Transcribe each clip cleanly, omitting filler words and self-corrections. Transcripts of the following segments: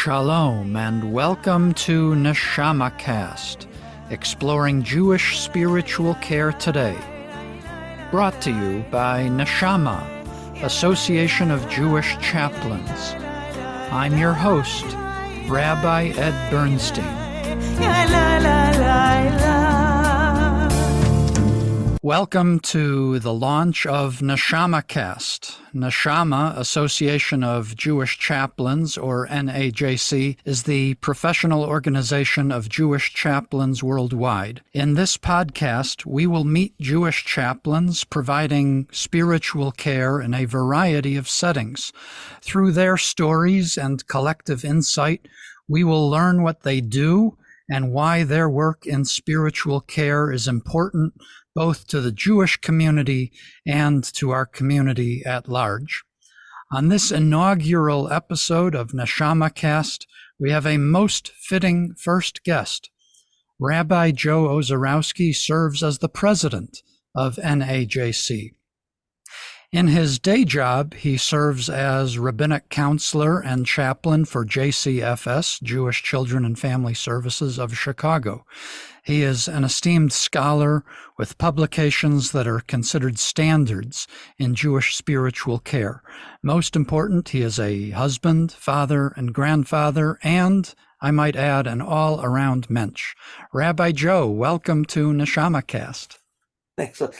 Shalom and welcome to NeshamaCast, exploring Jewish spiritual care today. Brought to you by Neshama, Association of Jewish Chaplains. I'm your host, Rabbi Ed Bernstein. Welcome to the launch of NeshamaCast. Neshama, Association of Jewish Chaplains, or NAJC, is the professional organization of Jewish chaplains worldwide. In this podcast, we will meet Jewish chaplains providing spiritual care in a variety of settings. Through their stories and collective insight, we will learn what they do and why their work in spiritual care is important both to the Jewish community and to our community at large. On this inaugural episode of NeshamaCast, we have a most fitting first guest. Rabbi Joe Ozarowski serves as the president of NAJC. In his day job, he serves as rabbinic counselor and chaplain for JCFS, Jewish Children and Family Services of Chicago. He is an esteemed scholar with publications that are considered standards in Jewish spiritual care. Most important, he is a husband, father, and grandfather, and, I might add, an all-around mensch. Rabbi Joe, welcome to NeshamaCast.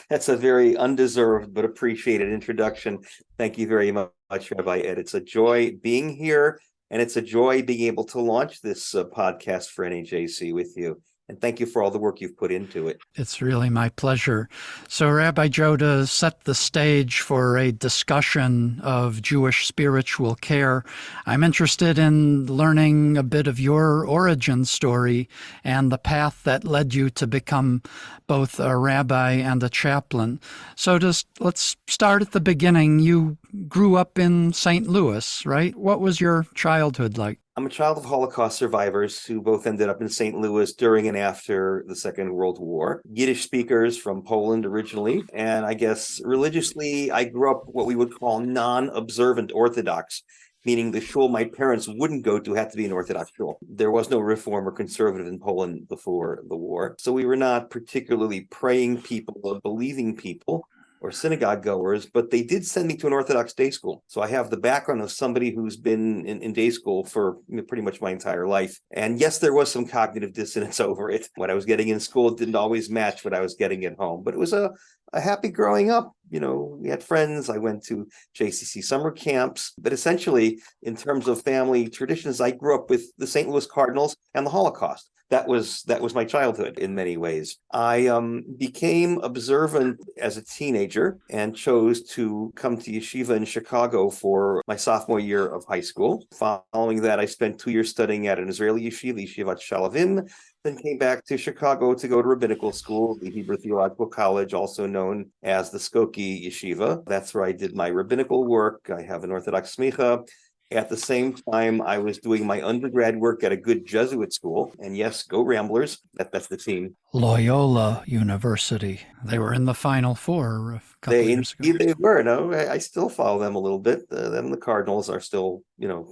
That's a very undeserved but appreciated introduction. Thank you very much, Rabbi Ed. It's a joy being here, and it's a joy being able to launch this podcast for NAJC with you. And thank you for all the work you've put into it. It's really my pleasure. So, Rabbi Joe, to set the stage for a discussion of Jewish spiritual care, I'm interested in learning a bit of your origin story and the path that led you to become both a rabbi and a chaplain. So let's start at the beginning. You grew up in St. Louis, right? What was your childhood like? I'm a child of Holocaust survivors who both ended up in St. Louis during and after the Second World War. Yiddish speakers from Poland originally, and I guess religiously, I grew up what we would call non-observant Orthodox, meaning the shul my parents wouldn't go to had to be an Orthodox shul. There was no Reform or conservative in Poland before the war. So we were not particularly praying people or believing people or synagogue goers, but they did send me to an Orthodox day school. So I have the background of somebody who's been in day school for pretty much my entire life. And yes, there was some cognitive dissonance over it. What I was getting in school didn't always match what I was getting at home, but it was a happy growing up. You know, we had friends. I went to JCC summer camps, but essentially in terms of family traditions, I grew up with the St. Louis Cardinals and the Holocaust. That was my childhood in many ways. I became observant as a teenager and chose to come to yeshiva in Chicago for my sophomore year of high school. Following that, I spent 2 years studying at an Israeli yeshiva, Yeshivat Shalavim, then came back to Chicago to go to rabbinical school, the Hebrew Theological College, also known as the Skokie Yeshiva. That's where I did my rabbinical work. I have an Orthodox smicha. At the same time, I was doing my undergrad work at a good Jesuit school. And yes, go Ramblers. That's the team. Loyola University. They were in the Final Four a couple of years ago. They were. No, I still follow them a little bit. Them, the Cardinals, are still,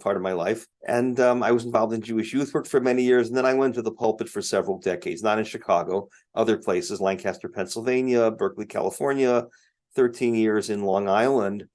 part of my life. And I was involved in Jewish youth work for many years. And then I went to the pulpit for several decades, not in Chicago, other places, Lancaster, Pennsylvania, Berkeley, California, 13 years in Long Island.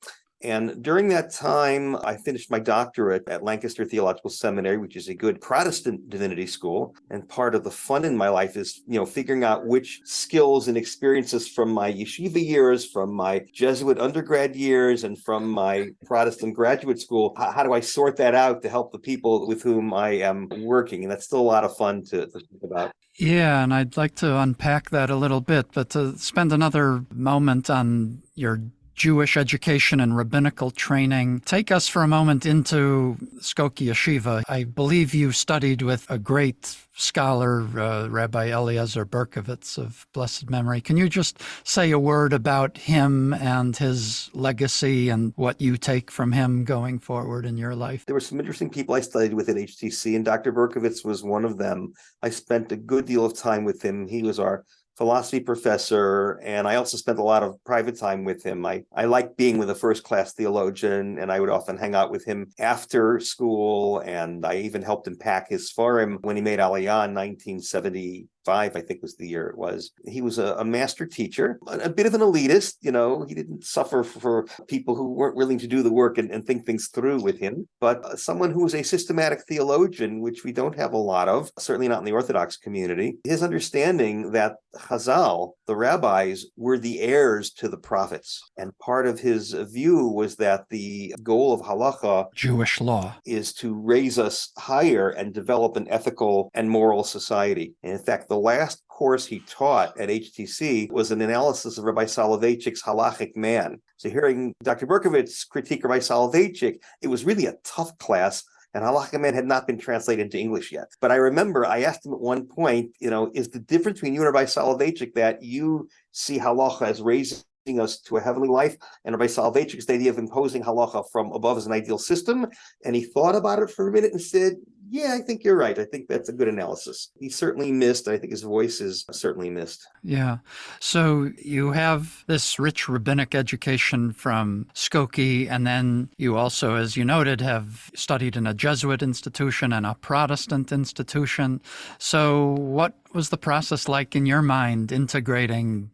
And during that time, I finished my doctorate at Lancaster Theological Seminary, which is a good Protestant divinity school. And part of the fun in my life is, figuring out which skills and experiences from my yeshiva years, from my Jesuit undergrad years, and from my Protestant graduate school, how do I sort that out to help the people with whom I am working? And that's still a lot of fun to think about. Yeah, and I'd like to unpack that a little bit, but to spend another moment on your Jewish education and rabbinical training. Take us for a moment into Skokie Yeshiva. I believe you studied with a great scholar, Rabbi Eliezer Berkovitz of blessed memory. Can you just say a word about him and his legacy and what you take from him going forward in your life? There were some interesting people I studied with at HTC, and Dr. Berkovitz was one of them. I spent a good deal of time with him. He was our philosophy professor, and I also spent a lot of private time with him. I liked being with a first-class theologian, and I would often hang out with him after school, and I even helped him pack his forum when he made Aliyah in 1975, I think was the year it was. He was a master teacher, a bit of an elitist, he didn't suffer for people who weren't willing to do the work and think things through with him, but someone who was a systematic theologian, which we don't have a lot of, certainly not in the Orthodox community. His understanding that Chazal, the rabbis, were the heirs to the prophets. And part of his view was that the goal of halacha, Jewish law, is to raise us higher and develop an ethical and moral society. And in fact, the last course he taught at HTC was an analysis of Rabbi Soloveitchik's Halachic Man. So hearing Dr. Berkovitz critique Rabbi Soloveitchik, it was really a tough class, and Halachic Man had not been translated into English yet. But I remember I asked him at one point, is the difference between you and Rabbi Soloveitchik that you see halacha as raising us to a heavenly life, and Rabbi Soloveitchik's idea of imposing halacha from above as an ideal system? And he thought about it for a minute and said, yeah, I think you're right. I think that's a good analysis. He certainly missed. I think his voice is certainly missed. Yeah. So you have this rich rabbinic education from Skokie, and then you also, as you noted, have studied in a Jesuit institution and a Protestant institution. So what was the process like in your mind, integrating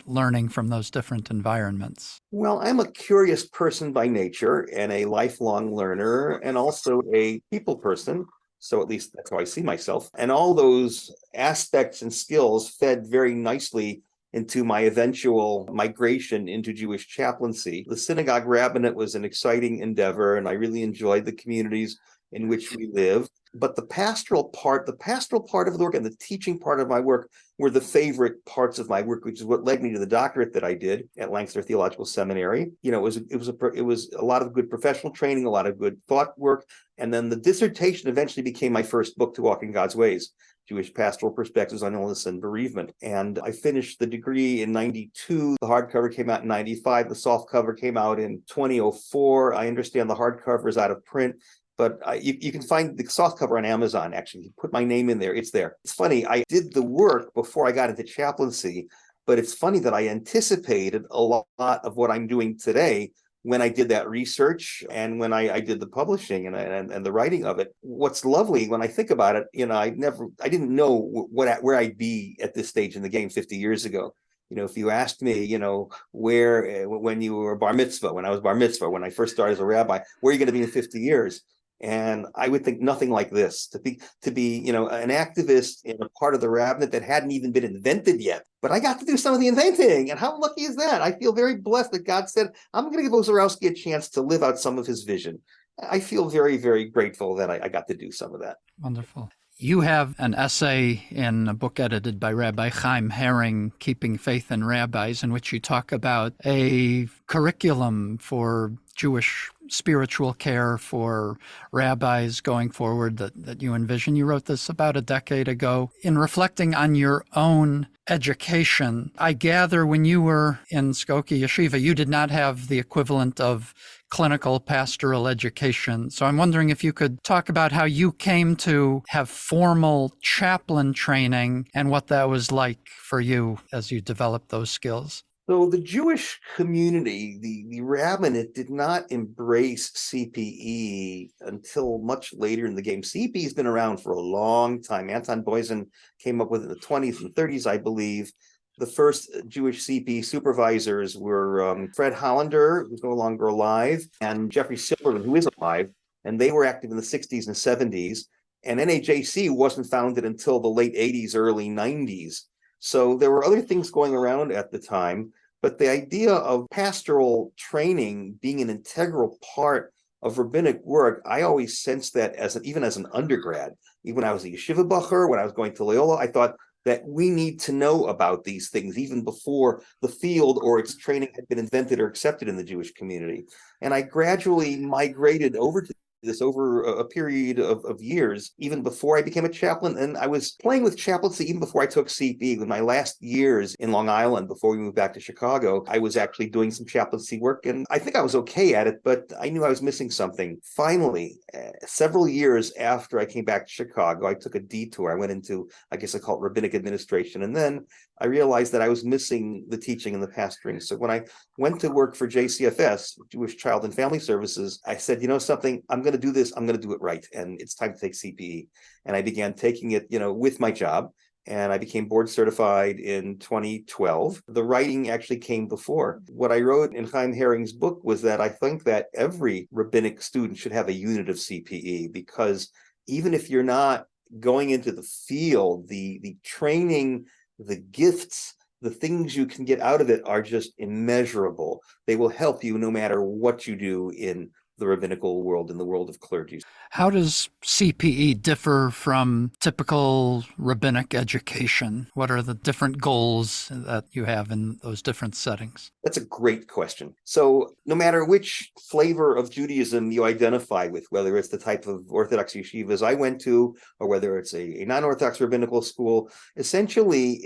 learning from those different environments? Well, I'm a curious person by nature and a lifelong learner, and also a people person. So at least that's how I see myself. And all those aspects and skills fed very nicely into my eventual migration into Jewish chaplaincy. The synagogue rabbinate was an exciting endeavor, and I really enjoyed the communities in which we lived. But the pastoral part of the work and the teaching part of my work were the favorite parts of my work, which is what led me to the doctorate that I did at Lancaster Theological Seminary. It was a lot of good professional training, a lot of good thought work, and then the dissertation eventually became my first book, To Walk in God's Ways: Jewish Pastoral Perspectives on Illness and Bereavement. And I finished the degree in 92. The hardcover came out in 95. The softcover came out in 2004. I understand the hardcover is out of print, but you can find the softcover on Amazon, actually. You put my name in there, it's there. It's funny, I did the work before I got into chaplaincy, but it's funny that I anticipated a lot of what I'm doing today when I did that research and when I did the publishing and the writing of it. What's lovely when I think about it, I didn't know where I'd be at this stage in the game 50 years ago. If you asked me, where, when you were bar mitzvah, when I was bar mitzvah, when I first started as a rabbi, where are you going to be in 50 years? And I would think nothing like this, to be an activist in a part of the rabbinate that hadn't even been invented yet. But I got to do some of the inventing, and how lucky is that? I feel very blessed that God said, I'm going to give Ozarowski a chance to live out some of his vision. I feel very, very grateful that I got to do some of that. Wonderful. You have an essay in a book edited by Rabbi Chaim Herring, Keeping Faith in Rabbis, in which you talk about a curriculum for Jewish spiritual care for rabbis going forward that you envision. You wrote this about a decade ago. In reflecting on your own education, I gather when you were in Skokie Yeshiva, you did not have the equivalent of clinical pastoral education. So I'm wondering if you could talk about how you came to have formal chaplain training and what that was like for you as you developed those skills. So the Jewish community, the rabbinate, did not embrace CPE until much later in the game. CPE has been around for a long time. Anton Boysen came up with it in the 20s and 30s, I believe. The first Jewish CPE supervisors were Fred Hollander, who's no longer alive, and Jeffrey Silverman, who is alive, and they were active in the 60s and 70s. And NAJC wasn't founded until the late 80s, early 90s. So there were other things going around at the time, but the idea of pastoral training being an integral part of rabbinic work, I always sensed that even as an undergrad. Even when I was a yeshiva bacher, when I was going to Loyola, I thought that we need to know about these things even before the field or its training had been invented or accepted in the Jewish community. And I gradually migrated over to this over a period of years, even before I became a chaplain. And I was playing with chaplaincy even before I took CP. In my last years in Long Island, before we moved back to Chicago, I was actually doing some chaplaincy work, and I think I was okay at it, but I knew I was missing something. Finally, several years after I came back to Chicago, I took a detour. I went into, I guess I call it rabbinic administration. And then I realized that I was missing the teaching and the pastoring. So when I went to work for JCFS, Jewish Child and Family Services, I said, you know something, I'm going to do this. I'm going to do it right. And it's time to take CPE. And I began taking it, with my job. And I became board certified in 2012. The writing actually came before. What I wrote in Chaim Herring's book was that I think that every rabbinic student should have a unit of CPE, because even if you're not going into the field, the training, the gifts, the things you can get out of it are just immeasurable. They will help you no matter what you do in the rabbinical world, in the world of clergy. How does CPE differ from typical rabbinic education? What are the different goals that you have in those different settings? That's a great question. So no matter which flavor of Judaism you identify with, whether it's the type of Orthodox yeshivas I went to, or whether it's a non-Orthodox rabbinical school, essentially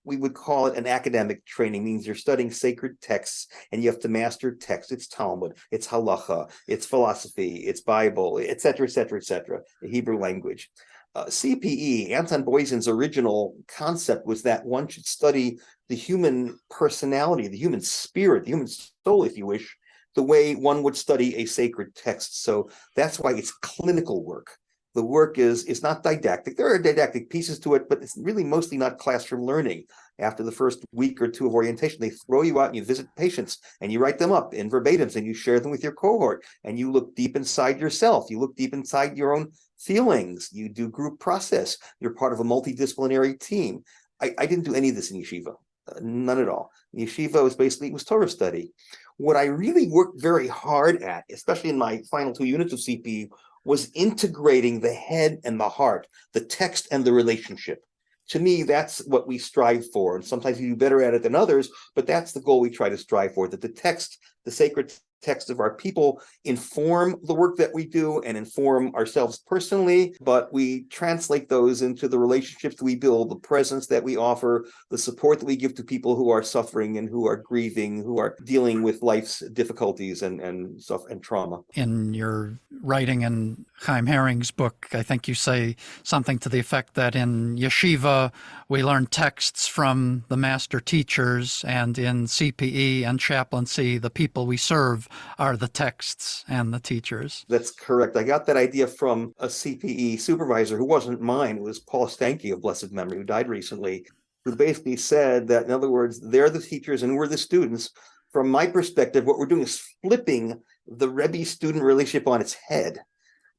we would call it an academic training. Means you're studying sacred texts and you have to master text. It's Talmud, it's halacha, it's philosophy, it's Bible, et cetera, the Hebrew language. CPE, Anton Boysen's original concept was that one should study the human personality, the human spirit, the human soul, if you wish, the way one would study a sacred text. So that's why it's clinical work. The work is not didactic. There are didactic pieces to it, but it's really mostly not classroom learning. After the first week or two of orientation, they throw you out and you visit patients and you write them up in verbatims and you share them with your cohort and you look deep inside yourself. You look deep inside your own feelings. You do group process. You're part of a multidisciplinary team. I didn't do any of this in yeshiva, none at all. Yeshiva was Torah study. What I really worked very hard at, especially in my final 2 units of CPE, was integrating the head and the heart, the text and the relationship. To me, that's what we strive for. And sometimes we do better at it than others, but that's the goal we try to strive for, that the text, the sacred text of our people inform the work that we do and inform ourselves personally, but we translate those into the relationships that we build, the presence that we offer, the support that we give to people who are suffering and who are grieving, who are dealing with life's difficulties and trauma. In your writing in Chaim Herring's book, I think you say something to the effect that in yeshiva, we learn texts from the master teachers, and in CPE and chaplaincy, the people we serve are the texts and the teachers. That's correct. I got that idea from a CPE supervisor who wasn't mine. It was Paul Stanke of blessed memory, who died recently, who basically said that, in other words, they're the teachers and we're the students. From my perspective, what we're doing is flipping the Rebbe-student relationship on its head.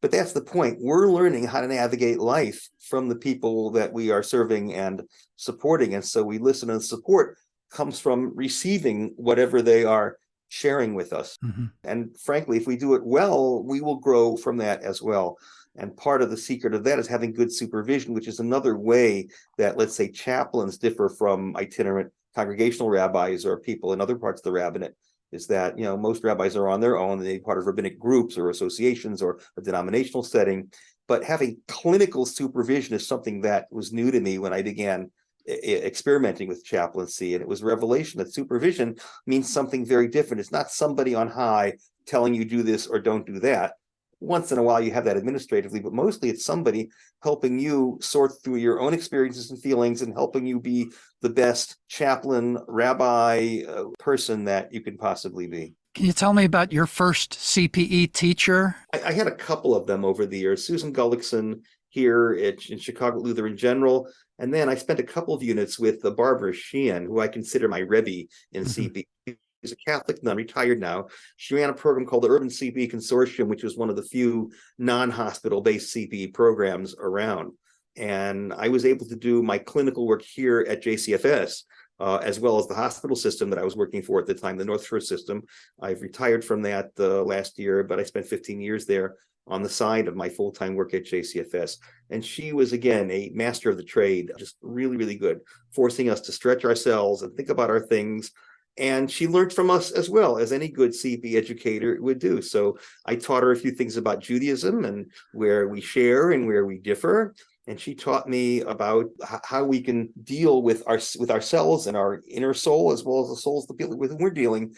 But that's the point. We're learning how to navigate life from the people that we are serving and supporting. And so we listen, and support comes from receiving whatever they are sharing with us. Mm-hmm. And frankly, if we do it well, we will grow from that as well. And part of the secret of that is having good supervision, which is another way that, let's say, chaplains differ from itinerant congregational rabbis or people in other parts of the rabbinate, is that, most rabbis are on their own. They're part of rabbinic groups or associations or a denominational setting. But having clinical supervision is something that was new to me when I began experimenting with chaplaincy, and it was a revelation that supervision means something very different. It's not somebody on high telling you do this or don't do that. Once in a while you have that administratively, but mostly it's somebody helping you sort through your own experiences and feelings and helping you be the best chaplain, rabbi, person that you can possibly be. Can you tell me about your first CPE teacher? I had a couple of them over the years. Susan Gullickson here in Chicago Lutheran General. And then I spent a couple of units with Barbara Sheehan, who I consider my Rebbe in CPE. She's a Catholic nun, retired now. She ran a program called the Urban CPE Consortium, which was one of the few non-hospital-based CPE programs around. And I was able to do my clinical work here at JCFS, as well as the hospital system that I was working for at the time, the North Shore system. I've retired from that last year, but I spent 15 years there on the side of my full-time work at JCFS. And she was, again, a master of the trade, just really, really good, forcing us to stretch ourselves and think about our things. And she learned from us as well, as any good CP educator would do. So I taught her a few things about Judaism and where we share and where we differ. And she taught me about how we can deal with ourselves and our inner soul, as well as the souls of the people with whom we're dealing,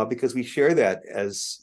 because we share that as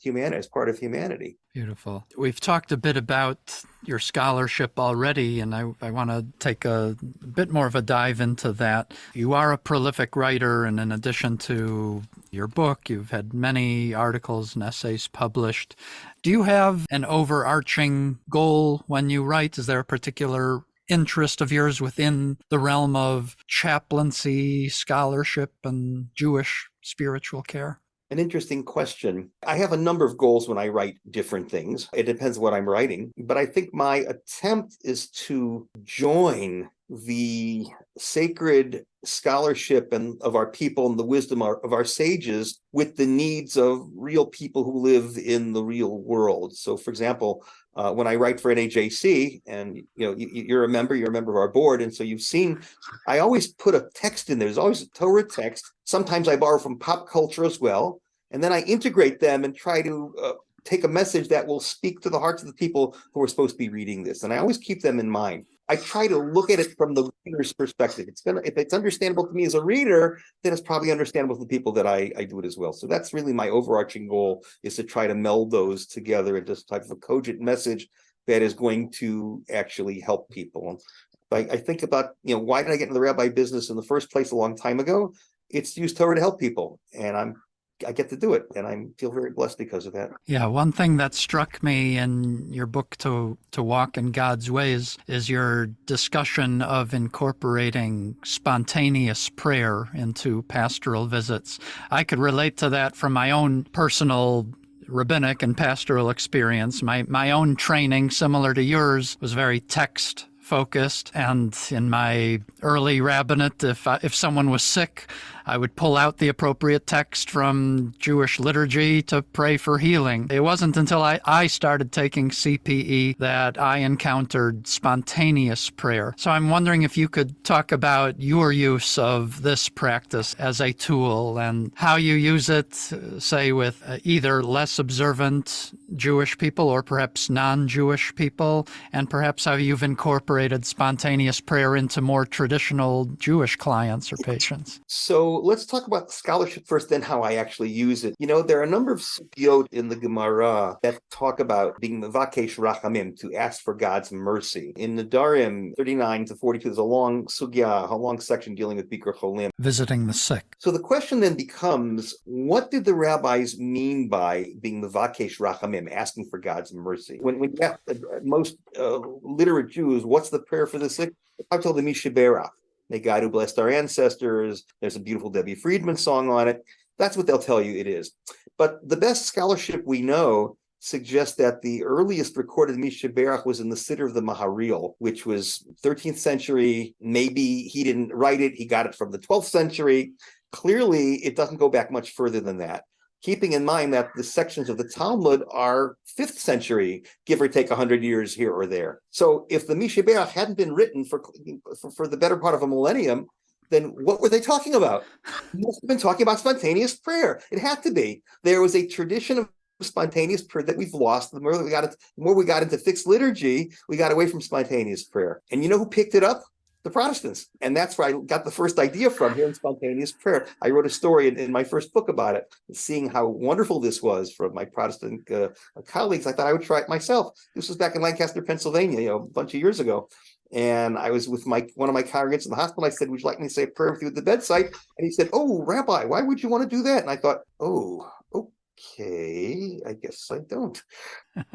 part of humanity. Beautiful. We've talked a bit about your scholarship already, and I want to take a bit more of a dive into that. You are a prolific writer, and in addition to your book, you've had many articles and essays published. Do you have an overarching goal when you write? Is there a particular interest of yours within the realm of chaplaincy, scholarship, and Jewish spiritual care? An interesting question. I have a number of goals when I write different things. It depends what I'm writing, but I think my attempt is to join the sacred scholarship and of our people and the wisdom of our sages with the needs of real people who live in the real world. So, for example, when I write for NAJC, and you're a member of our board, and so you've seen, I always put a text in there. There's always a Torah text. Sometimes I borrow from pop culture as well, and then I integrate them and try to take a message that will speak to the hearts of the people who are supposed to be reading this. And I always keep them in mind. I try to look at it from the reader's perspective. If it's understandable to me as a reader, then it's probably understandable to the people that I do it as well. So that's really my overarching goal, is to try to meld those together into this type of a cogent message that is going to actually help people. I think about, why did I get into the rabbi business in the first place a long time ago? It's to use Torah to help people, and I get to do it, and I feel very blessed because of that. Yeah, one thing that struck me in your book, To Walk in God's Ways, is your discussion of incorporating spontaneous prayer into pastoral visits. I could relate to that from my own personal rabbinic and pastoral experience. My own training, similar to yours, was very text focused, and in my early rabbinate, if someone was sick, I would pull out the appropriate text from Jewish liturgy to pray for healing. It wasn't until I started taking CPE that I encountered spontaneous prayer. So I'm wondering if you could talk about your use of this practice as a tool and how you use it, say, with either less observant Jewish people or perhaps non-Jewish people, and perhaps how you've incorporated spontaneous prayer into more traditional Jewish clients or patients. So let's talk about the scholarship first, then how I actually use it. There are a number of sugyot in the Gemara that talk about being mevakesh rachamim, to ask for God's mercy. In Nedarim 39 to 42, there's a long sugya, a long section dealing with Bikur Cholim, visiting the sick. So the question then becomes, what did the rabbis mean by being mevakesh rachamim, asking for God's mercy? When you ask most literate Jews, what's the prayer for the sick? I told them Mishaberach. May God who blessed our ancestors. There's a beautiful Debbie Friedman song on it. That's what they'll tell you it is. But the best scholarship we know suggests that the earliest recorded Mishaberach was in the Siddur of the Maharil, which was 13th century. Maybe he didn't write it. He got it from the 12th century. Clearly, it doesn't go back much further than that, keeping in mind that the sections of the Talmud are 5th century, give or take 100 years here or there. So if the Mishaberach hadn't been written for the better part of a millennium, then what were they talking about? They must have been talking about spontaneous prayer. It had to be. There was a tradition of spontaneous prayer that we've lost. The more we got into fixed liturgy, we got away from spontaneous prayer. And you know who picked it up? The Protestants. And that's where I got the first idea from, here in spontaneous prayer. I wrote a story in my first book about it, seeing how wonderful this was from my Protestant colleagues. I thought I would try it myself. This was back in Lancaster, Pennsylvania, a bunch of years ago. And I was with one of my congregants in the hospital. I said, would you like me to say a prayer with you at the bedside? And he said, oh, Rabbi, why would you want to do that? And I thought, okay, I guess I don't.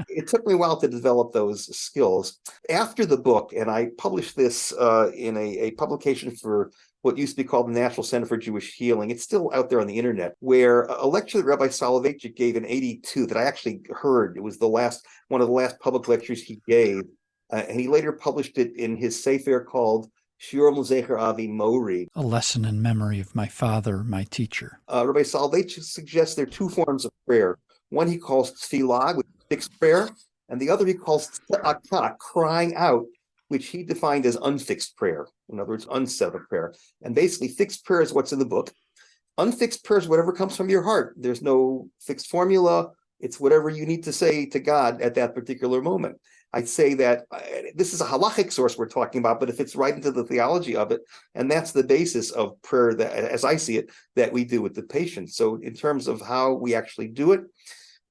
It took me a while to develop those skills. After the book, and I published this in a publication for what used to be called the National Center for Jewish Healing. It's still out there on the internet, where a lecture that Rabbi Soloveitchik gave in 82 that I actually heard. It was one of the last public lectures he gave. And he later published it in his sefer called Shiurim L'Zecher Avi Mori, a lesson in memory of my father, my teacher. Rabbi Soloveitchik suggests there are two forms of prayer. One he calls tefillah, which is fixed prayer, and the other he calls tzedakah, crying out, which he defined as unfixed prayer. In other words, unsettled prayer. And basically, fixed prayer is what's in the book. Unfixed prayer is whatever comes from your heart. There's no fixed formula. It's whatever you need to say to God at that particular moment. I'd say that this is a halachic source we're talking about, but it fits right into the theology of it. And that's the basis of prayer, that, as I see it, that we do with the patient. So in terms of how we actually do it,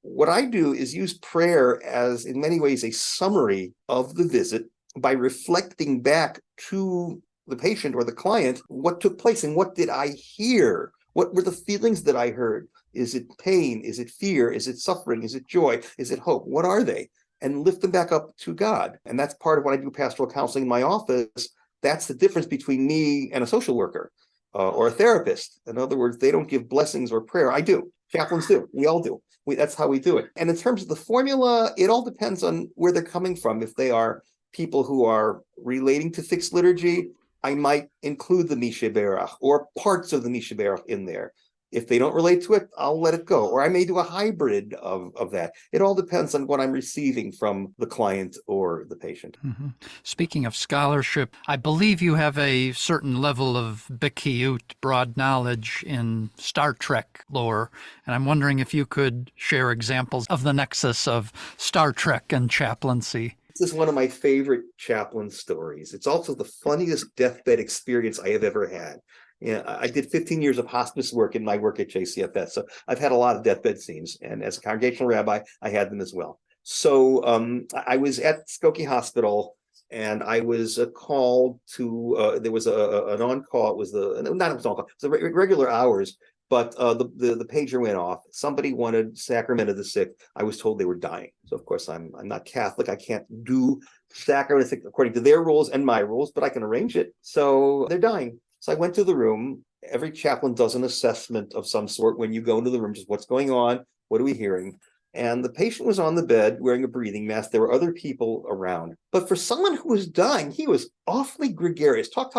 what I do is use prayer as, in many ways, a summary of the visit by reflecting back to the patient or the client what took place and what did I hear? What were the feelings that I heard? Is it pain? Is it fear? Is it suffering? Is it joy? Is it hope? What are they? And lift them back up to God. And that's part of when I do pastoral counseling in my office. That's the difference between me and a social worker or a therapist. In other words, they don't give blessings or prayer. I do. Chaplains do. We all do. That's how we do it. And in terms of the formula, it all depends on where they're coming from. If they are people who are relating to fixed liturgy, I might include the Misha Berach or parts of the Misha Berach in there. If they don't relate to it, I'll let it go. Or I may do a hybrid of that. It all depends on what I'm receiving from the client or the patient. Mm-hmm. Speaking of scholarship, I believe you have a certain level of bikiyut, broad knowledge in Star Trek lore. And I'm wondering if you could share examples of the nexus of Star Trek and chaplaincy. This is one of my favorite chaplain stories. It's also the funniest deathbed experience I have ever had. I did 15 years of hospice work in my work at JCFS. So I've had a lot of deathbed scenes. And as a congregational rabbi, I had them as well. So I was at Skokie Hospital and I was called to, there was an on-call. It was on-call, it was regular hours. But the pager went off. Somebody wanted sacrament of the sick. I was told they were dying. So of course I'm not Catholic. I can't do sacrament of the sick according to their rules and my rules, but I can arrange it. So they're dying. So I went to the room. Every chaplain does an assessment of some sort when you go into the room, just what's going on, what are we hearing? And the patient was on the bed wearing a breathing mask. There were other people around. But for someone who was dying, he was awfully gregarious. Talk.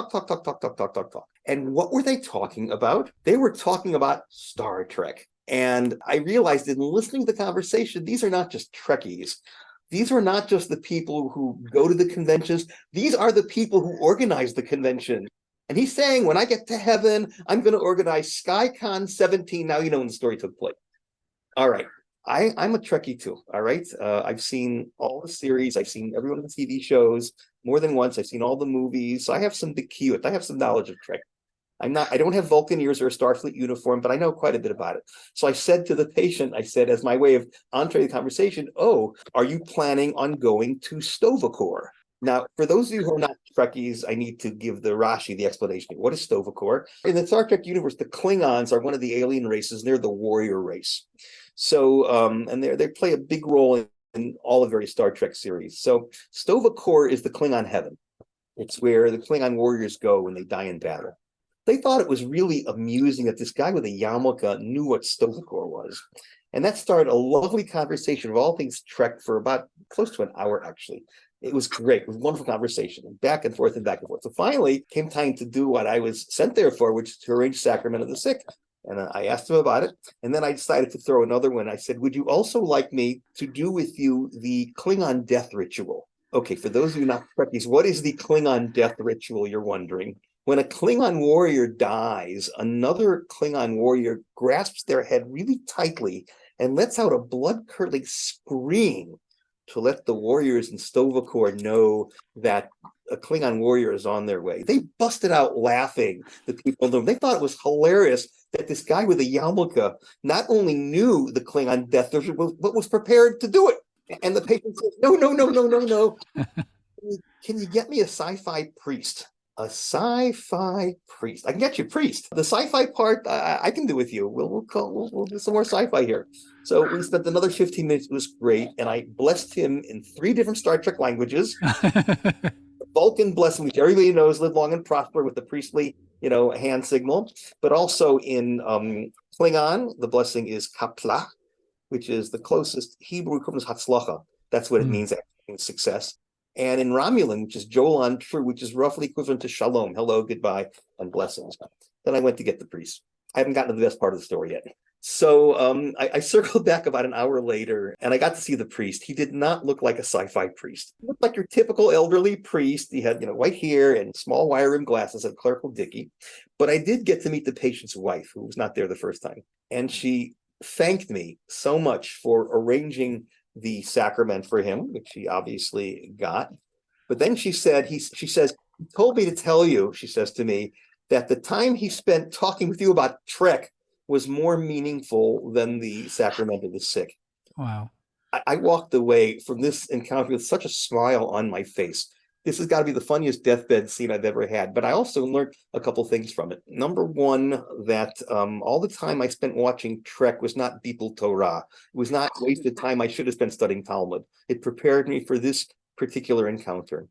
And what were they talking about? They were talking about Star Trek. And I realized in listening to the conversation, these are not just Trekkies. These are not just the people who go to the conventions. These are the people who organize the convention. And he's saying, when I get to heaven, I'm going to organize SkyCon 17. Now you know when the story took place. All right. I'm a Trekkie too, all right? I've seen all the series. I've seen every one of the TV shows more than once. I've seen all the movies. So I have some bikiyut. I have some knowledge of Trek. I don't have Vulcan ears or a Starfleet uniform, but I know quite a bit about it. So I said to the patient, I said, as my way of entree the conversation, oh, are you planning on going to Sto-vo-kor? Now, for those of you who are not Trekkies, I need to give the Rashi, the explanation. What is Sto-vo-kor? In the Star Trek universe, the Klingons are one of the alien races, and they're the warrior race. So, and they play a big role in all the various Star Trek series. So Sto-vo-kor is the Klingon heaven. It's where the Klingon warriors go when they die in battle. They thought it was really amusing that this guy with a yarmulke knew what Sto-vo-kor was. And that started a lovely conversation of all things Trek for about close to an hour, actually. It was great. It was a wonderful conversation, back and forth and back and forth. So finally came time to do what I was sent there for, which is to arrange sacrament of the sick. And I asked him about it. And then I decided to throw another one. I said, would you also like me to do with you the Klingon death ritual? Okay, for those of you not Trekkies, what is the Klingon death ritual, you're wondering? When a Klingon warrior dies, another Klingon warrior grasps their head really tightly and lets out a blood-curdling scream to let the warriors in Sto-vo-kor know that a Klingon warrior is on their way. They busted out laughing, the people in the room. They thought it was hilarious that this guy with a yarmulke not only knew the Klingon death ritual, but was prepared to do it. And the patient said, no. Can you get me a sci-fi priest? A sci-fi priest. I can get you a priest. The sci-fi part, I can do with you. We'll do some more sci-fi here. So we spent another 15 minutes. It was great. And I blessed him in 3 different Star Trek languages. Vulcan blessing, which everybody knows, live long and prosper with the priestly, hand signal. But also in Klingon, the blessing is kapla, which is the closest Hebrew equivalent is hatzlacha. That's what it means, success. And in Romulan, which is Jolan true, which is roughly equivalent to shalom, hello, goodbye, and blessings. Then I went to get the priest. I haven't gotten to the best part of the story yet. So I circled back about an hour later, and I got to see the priest. He did not look like a sci-fi priest. He looked like your typical elderly priest. He had, white hair and small wire rimmed glasses and a clerical dicky. But I did get to meet the patient's wife, who was not there the first time. And she thanked me so much for arranging the sacrament for him, which he obviously got. But then she says, he told me to tell you, she says to me, that the time he spent talking with you about Trek was more meaningful than the sacrament of the sick. Wow. I walked away from this encounter with such a smile on my face. This has got to be the funniest deathbed scene I've ever had. But I also learned a couple things from it. Number one, that all the time I spent watching Trek was not Bipul Torah. It was not wasted time I should have spent studying Talmud. It prepared me for this particular encounter.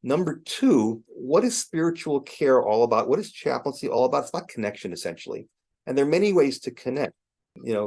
Number two, what is spiritual care all about? What is chaplaincy all about? It's about connection, essentially. And there are many ways to connect.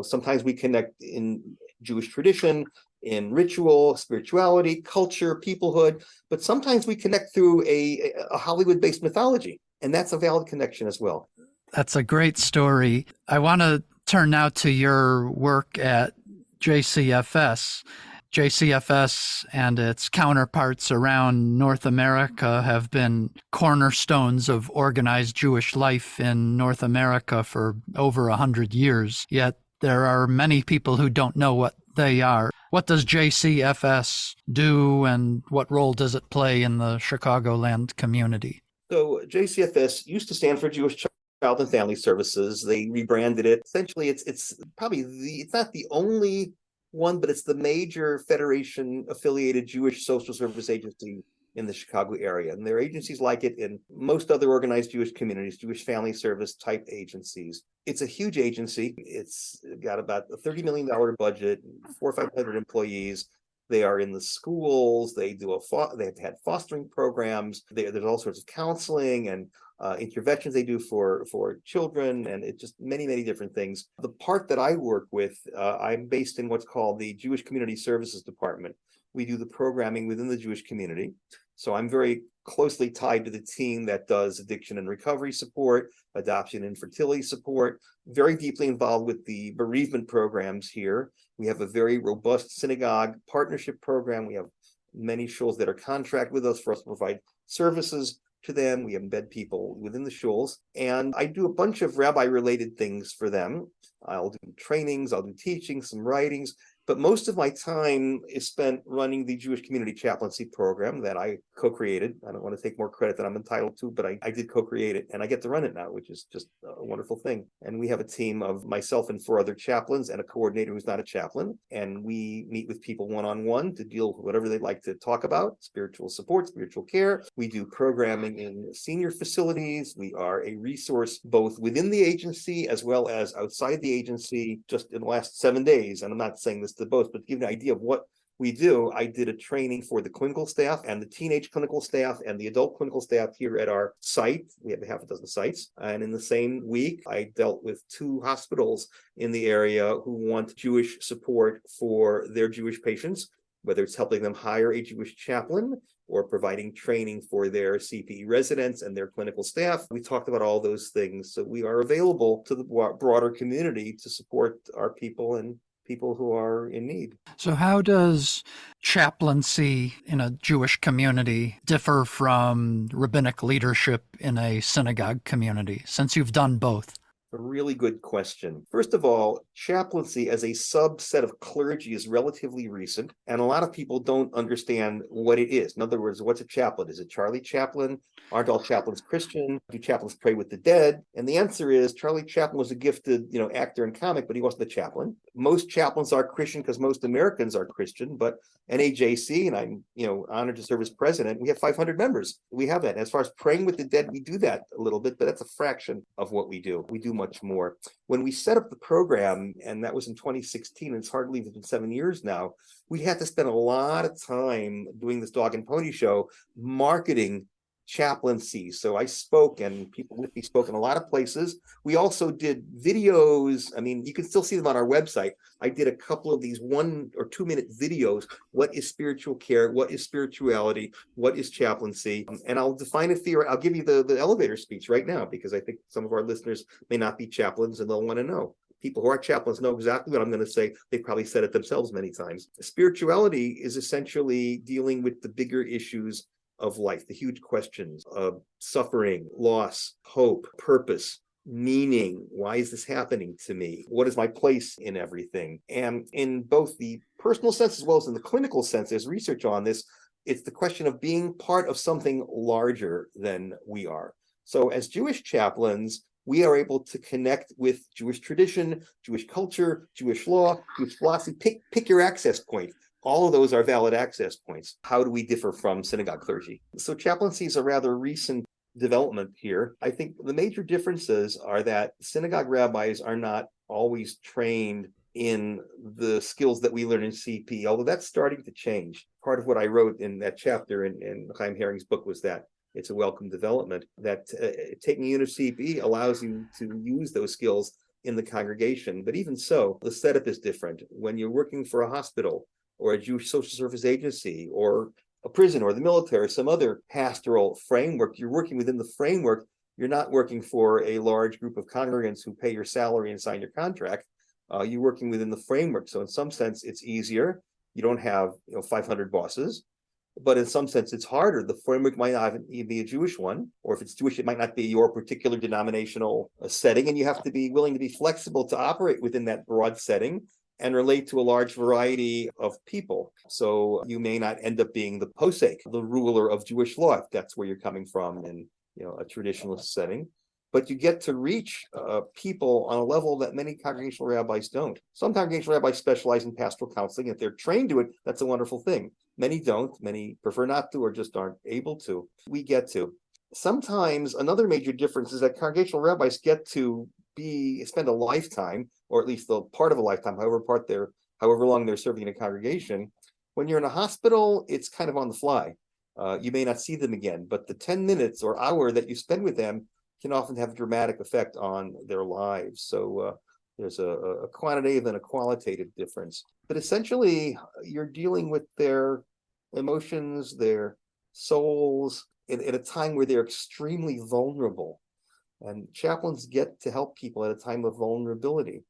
Sometimes we connect in Jewish tradition, in ritual, spirituality, culture, peoplehood, but sometimes we connect through a Hollywood-based mythology, and that's a valid connection as well. That's a great story. I want to turn now to your work at JCFS. JCFS and its counterparts around North America have been cornerstones of organized Jewish life in North America for over 100 years. Yet there are many people who don't know what they are. What does JCFS do, and what role does it play in the Chicagoland community? So JCFS used to stand for Jewish Child and Family Services. They rebranded it. Essentially, it's probably it's not the only one, but it's the major federation-affiliated Jewish social service agency in the Chicago area. And there are agencies like it in most other organized Jewish communities, Jewish family service type agencies. It's a huge agency. It's got about a $30 million budget, 400 or 500 employees. They are in the schools. They've had fostering programs. There's all sorts of counseling and interventions they do for children, and it's just many, many different things. The part that I work with, I'm based in what's called the Jewish Community Services Department. We do the programming within the Jewish community. So I'm very closely tied to the team that does addiction and recovery support, adoption and fertility support, very deeply involved with the bereavement programs here. We have a very robust synagogue partnership program. We have many shuls that are contract with us for us to provide services to them. We embed people within the shuls. And I do a bunch of rabbi-related things for them. I'll do trainings, I'll do teaching, some writings. But most of my time is spent running the Jewish Community Chaplaincy program that I co-created. I don't want to take more credit than I'm entitled to, but I did co-create it, and I get to run it now, which is just a wonderful thing. And we have a team of myself and 4 other chaplains and a coordinator who's not a chaplain. And we meet with people one-on-one to deal with whatever they'd like to talk about, spiritual support, spiritual care. We do programming in senior facilities. We are a resource both within the agency as well as outside the agency. Just in the last 7 days, and I'm not saying this to both, but to give you an idea of what we do, I did a training for the clinical staff and the teenage clinical staff and the adult clinical staff here at our site. We have a half a dozen sites. And in the same week, I dealt with 2 hospitals in the area who want Jewish support for their Jewish patients, whether it's helping them hire a Jewish chaplain or providing training for their CPE residents and their clinical staff. We talked about all those things. So we are available to the broader community to support our people and people who are in need. So how does chaplaincy in a Jewish community differ from rabbinic leadership in a synagogue community, since you've done both? A really good question. First of all, chaplaincy as a subset of clergy is relatively recent, and a lot of people don't understand what it is. In other words, what's a chaplain? Is it Charlie Chaplin? Aren't all chaplains Christian? Do chaplains pray with the dead? And the answer is Charlie Chaplin was a gifted, actor and comic, but he wasn't a chaplain. Most chaplains are Christian because most Americans are Christian, but NAJC, and I'm, honored to serve as president, we have 500 members. We have that. And as far as praying with the dead, we do that a little bit, but that's a fraction of what we do. We do much more. When we set up the program, and that was in 2016, and it's hardly been 7 years now, we had to spend a lot of time doing this dog and pony show, marketing chaplaincy. So I spoke, and people with me spoke in a lot of places. We also did videos. I mean, you can still see them on our website. I did a couple of these 1 or 2 minute videos. What is spiritual care? What is spirituality? What is chaplaincy? And I'll define it for you. I'll give you the elevator speech right now, because I think some of our listeners may not be chaplains and they'll want to know. People who are chaplains know exactly what I'm going to say. They've probably said it themselves many times. Spirituality is essentially dealing with the bigger issues of life, the huge questions of suffering, loss, hope, purpose, meaning. Why is this happening to me? What is my place in everything? And in both the personal sense as well as in the clinical sense, there's research on this. It's the question of being part of something larger than we are. So as Jewish chaplains, we are able to connect with Jewish tradition, Jewish culture, Jewish law, Jewish philosophy. Pick your access point. All of those are valid access points. How do we differ from synagogue clergy? So chaplaincy is a rather recent development here. I think the major differences are that synagogue rabbis are not always trained in the skills that we learn in CP, although that's starting to change. Part of what I wrote in that chapter in Chaim Herring's book was that it's a welcome development, that taking a unit of CP allows you to use those skills in the congregation. But even so, the setup is different. When you're working for a hospital or a Jewish social service agency or a prison or the military or some other pastoral framework, you're working within the framework. You're not working for a large group of congregants who pay your salary and sign your contract. You're working within the framework. So in some sense, it's easier. You don't have 500 bosses. But in some sense, it's harder. The framework might not even be a Jewish one, or if it's Jewish, it might not be your particular denominational setting, and you have to be willing to be flexible to operate within that broad setting and relate to a large variety of people. So you may not end up being the posek, the ruler of Jewish law, if that's where you're coming from in a traditionalist setting. But you get to reach people on a level that many congregational rabbis don't. Some congregational rabbis specialize in pastoral counseling. If they're trained to it, that's a wonderful thing. Many don't. Many prefer not to or just aren't able to. We get to. Sometimes another major difference is that congregational rabbis get to spend a lifetime, or at least the part of a lifetime, however long they're serving in a congregation. When you're in a hospital, it's kind of on the fly. You may not see them again, but the 10 minutes or hour that you spend with them can often have a dramatic effect on their lives. So there's a quantitative and a qualitative difference. But essentially, you're dealing with their emotions, their souls, at a time where they're extremely vulnerable. And chaplains get to help people at a time of vulnerability.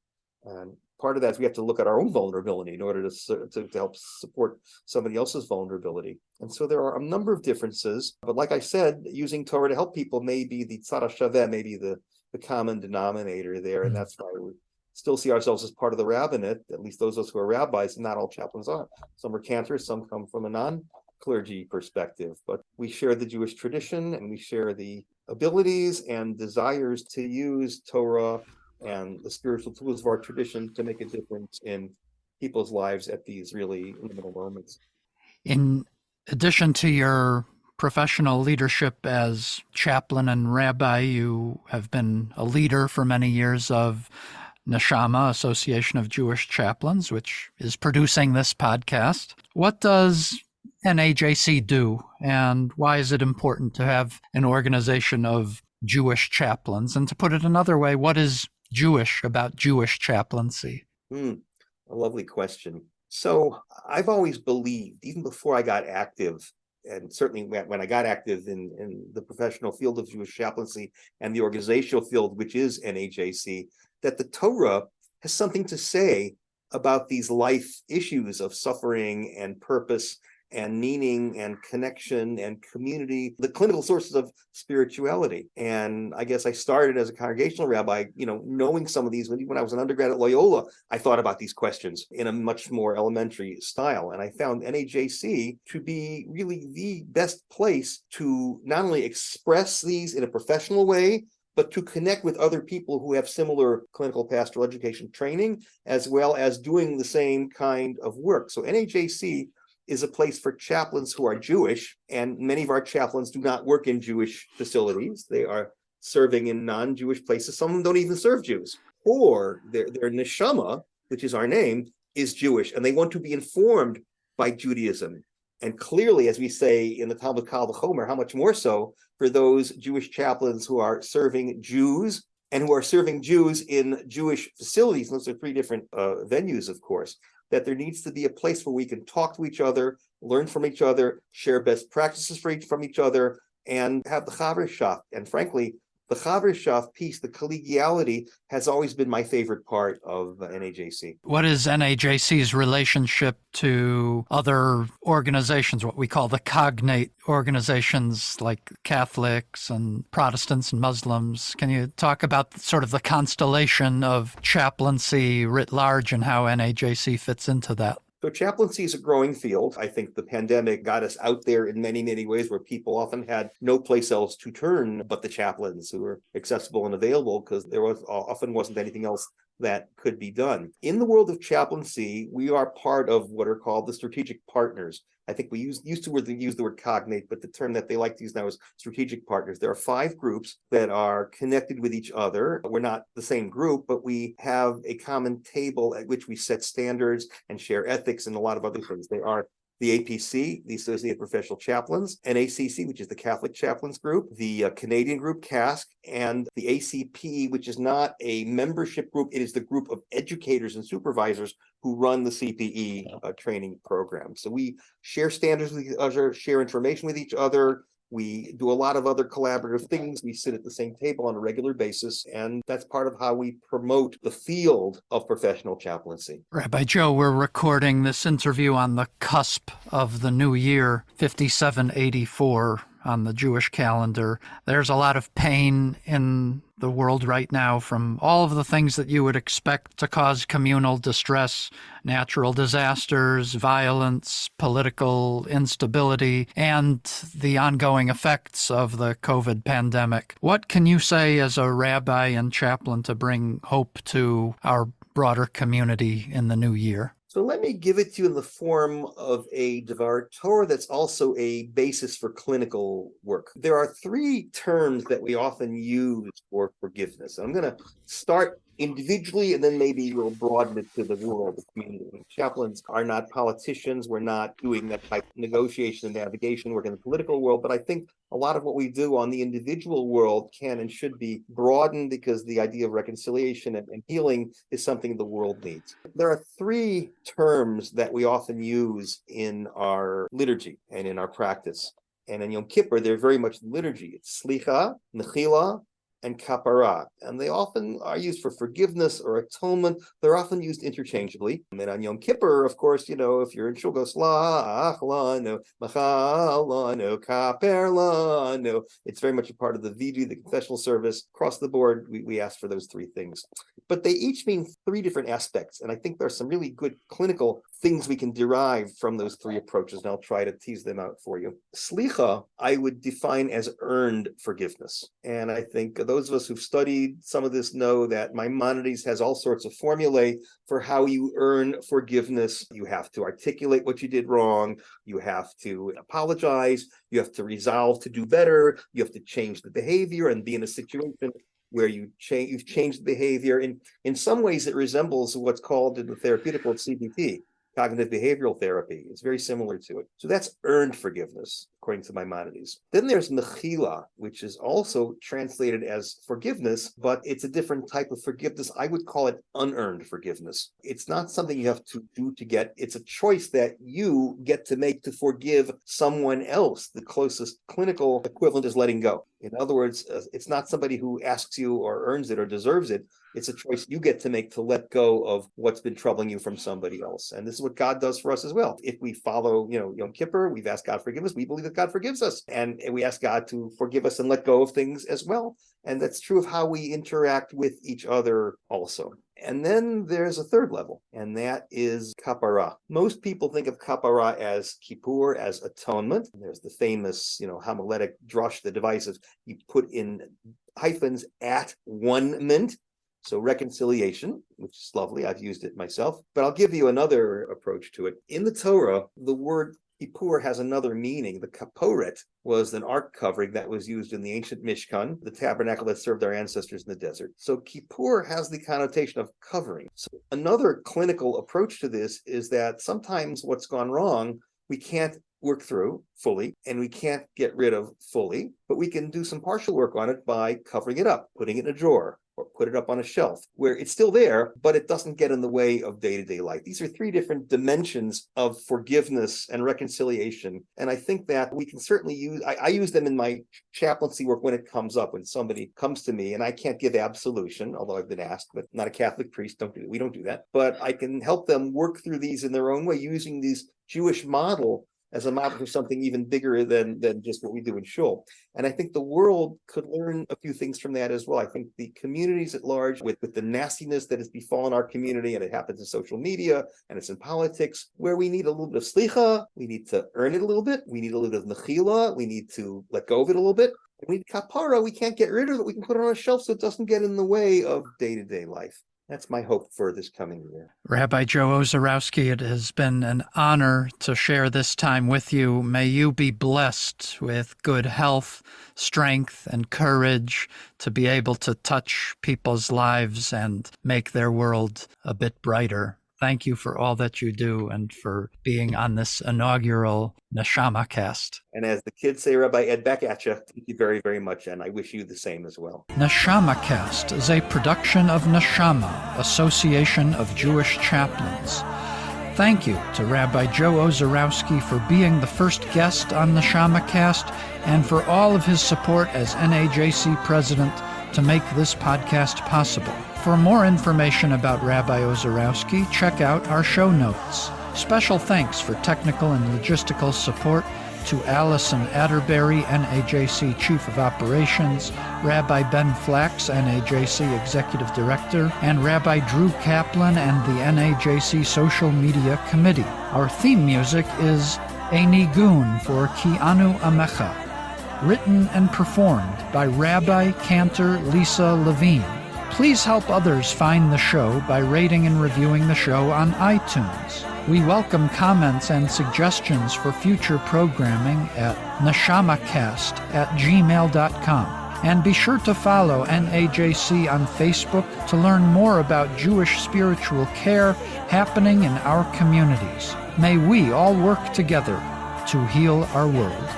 And part of that is we have to look at our own vulnerability in order to help support somebody else's vulnerability. And so there are a number of differences. But like I said, using Torah to help people may be the tzad hashaveh, maybe the common denominator there. And that's why we still see ourselves as part of the rabbinate, at least those of us who are rabbis, and not all chaplains are. Some are cantors, some come from a non-clergy perspective. But we share the Jewish tradition, and we share the abilities and desires to use Torah and the spiritual tools of our tradition to make a difference in people's lives at these really liminal moments. In addition to your professional leadership as chaplain and rabbi, you have been a leader for many years of Neshama, Association of Jewish Chaplains, which is producing this podcast. What does NAJC do, and why is it important to have an organization of Jewish chaplains? And to put it another way, what is Jewish about Jewish chaplaincy? A lovely question. So I've always believed, even before I got active, and certainly when I got active in the professional field of Jewish chaplaincy and the organizational field, which is NAJC, that the Torah has something to say about these life issues of suffering and purpose and meaning and connection and community, the clinical sources of spirituality. And I guess I started as a congregational rabbi, knowing some of these. When I was an undergrad at Loyola, I thought about these questions in a much more elementary style. And I found NAJC to be really the best place to not only express these in a professional way, but to connect with other people who have similar clinical pastoral education training, as well as doing the same kind of work. So NAJC is a place for chaplains who are Jewish, and many of our chaplains do not work in Jewish facilities. They are serving in non-Jewish places. Some of them don't even serve Jews. Or their neshama, which is our name, is Jewish, and they want to be informed by Judaism. And clearly, as we say in the Talmud Kal V'chomer, how much more so for those Jewish chaplains who are serving Jews and who are serving Jews in Jewish facilities. Those are three different venues, of course. That there needs to be a place where we can talk to each other, learn from each other, share best practices from each other, and have the chaverschaft. And frankly, the chaverschaft piece, the collegiality, has always been my favorite part of NAJC. What is NAJC's relationship to other organizations, what we call the cognate organizations like Catholics and Protestants and Muslims? Can you talk about sort of the constellation of chaplaincy writ large and how NAJC fits into that? So chaplaincy is a growing field. I think the pandemic got us out there in many, many ways where people often had no place else to turn but the chaplains who were accessible and available because there often wasn't anything else that could be done. In the world of chaplaincy, we are part of what are called the strategic partners. I think we used to use the word cognate, but the term that they like to use now is strategic partners. There are 5 groups that are connected with each other. We're not the same group, but we have a common table at which we set standards and share ethics and a lot of other things. They are the APC, the Associated Professional Chaplains, NACC, which is the Catholic Chaplains Group, the Canadian group, CASC, and the ACP, which is not a membership group. It is the group of educators and supervisors who run the CPE training program. So we share standards with each other, share information with each other. We do a lot of other collaborative things. We sit at the same table on a regular basis, and that's part of how we promote the field of professional chaplaincy. Rabbi Joe, we're recording this interview on the cusp of the new year, 5784 on the Jewish calendar. There's a lot of pain in the world right now from all of the things that you would expect to cause communal distress, natural disasters, violence, political instability, and the ongoing effects of the COVID pandemic. What can you say as a rabbi and chaplain to bring hope to our broader community in the new year? So let me give it to you in the form of a Devar Torah that's also a basis for clinical work. There are 3 terms that we often use for forgiveness. I'm going to start individually, and then maybe we'll broaden it to the world, the community. Chaplains are not politicians. We're not doing that type of negotiation and navigation work in the political world, but I think a lot of what we do on the individual world can and should be broadened because the idea of reconciliation and healing is something the world needs. There are 3 terms that we often use in our liturgy and in our practice. And in Yom Kippur, they're very much liturgy. It's slicha, mechila, and kapara, and they often are used for forgiveness or atonement. They're often used interchangeably. And then on Yom Kippur, of course, if you're in shul, go slach lanu, machal lanu, kaper lanu. It's very much a part of the VD, the confessional service. Across the board, we ask for those 3 things. But they each mean 3 different aspects, and I think there are some really good clinical things we can derive from those 3 approaches, and I'll try to tease them out for you. Slicha, I would define as earned forgiveness, and I think those of us who've studied some of this know that Maimonides has all sorts of formulae for how you earn forgiveness. You have to articulate what you did wrong. You have to apologize. You have to resolve to do better. You have to change the behavior and be in a situation where you've changed the behavior. In some ways, it resembles what's called in the therapeutic world CBT, cognitive behavioral therapy. It's very similar to it. So that's earned forgiveness, according to Maimonides. Then there's mechila, which is also translated as forgiveness, but it's a different type of forgiveness. I would call it unearned forgiveness. It's not something you have to do to get. It's a choice that you get to make to forgive someone else. The closest clinical equivalent is letting go. In other words, it's not somebody who asks you or earns it or deserves it. It's a choice you get to make to let go of what's been troubling you from somebody else. And this is what God does for us as well. If we follow, Yom Kippur, we've asked God forgive us. We believe that God forgives us. And we ask God to forgive us and let go of things as well. And that's true of how we interact with each other also. And then there's a 3rd level, and that is kapara. Most people think of kapara as kippur, as atonement. And there's the famous, homiletic drush, the device of you put in hyphens at one mint. So reconciliation, which is lovely. I've used it myself, but I'll give you another approach to it. In the Torah, the word kippur has another meaning. The kaporet was an ark covering that was used in the ancient Mishkan, the tabernacle that served our ancestors in the desert. So kippur has the connotation of covering. So another clinical approach to this is that sometimes what's gone wrong, we can't work through fully, and we can't get rid of fully, but we can do some partial work on it by covering it up, putting it in a drawer, or put it up on a shelf where it's still there, but it doesn't get in the way of day-to-day life. These are 3 different dimensions of forgiveness and reconciliation. And I think that we can certainly use, I use them in my chaplaincy work when it comes up, when somebody comes to me, and I can't give absolution, although I've been asked, but not a Catholic priest, we don't do that. But I can help them work through these in their own way using these Jewish model as a model for something even bigger than just what we do in shul. And I think the world could learn a few things from that as well. I think the communities at large, with the nastiness that has befallen our community, and it happens in social media and it's in politics, where we need a little bit of slicha, we need to earn it a little bit, we need a little bit of mechila, we need to let go of it a little bit. We need kapara, we can't get rid of it, we can put it on a shelf so it doesn't get in the way of day-to-day life. That's my hope for this coming year. Rabbi Joe Ozarowski, it has been an honor to share this time with you. May you be blessed with good health, strength, and courage to be able to touch people's lives and make their world a bit brighter. Thank you for all that you do and for being on this inaugural NeshamaCast. And as the kids say, Rabbi Ed, back at you. Thank you very, very much, and I wish you the same as well. NeshamaCast is a production of Neshama, Association of Jewish Chaplains. Thank you to Rabbi Joe Ozarowski for being the first guest on NeshamaCast and for all of his support as NAJC president to make this podcast possible. For more information about Rabbi Ozarowski, check out our show notes. Special thanks for technical and logistical support to Allison Atterbury, NAJC Chief of Operations, Rabbi Ben Flax, NAJC Executive Director, and Rabbi Drew Kaplan and the NAJC Social Media Committee. Our theme music is A Nigun for Ki Anu Amecha, written and performed by Rabbi Cantor Lisa Levine. Please help others find the show by rating and reviewing the show on iTunes. We welcome comments and suggestions for future programming at NeshamaCast@gmail.com. And be sure to follow NAJC on Facebook to learn more about Jewish spiritual care happening in our communities. May we all work together to heal our world.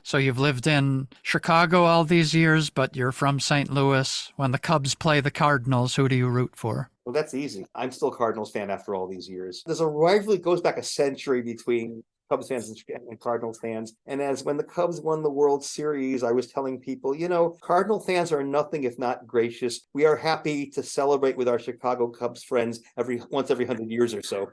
So you've lived in Chicago all these years, but you're from St. Louis. When the Cubs play the Cardinals, who do you root for? Well, that's easy. I'm still a Cardinals fan after all these years. There's a rivalry that goes back a century between Cubs fans and Cardinals fans. And when the Cubs won the World Series, I was telling people, Cardinal fans are nothing if not gracious. We are happy to celebrate with our Chicago Cubs friends once every 100 years or so.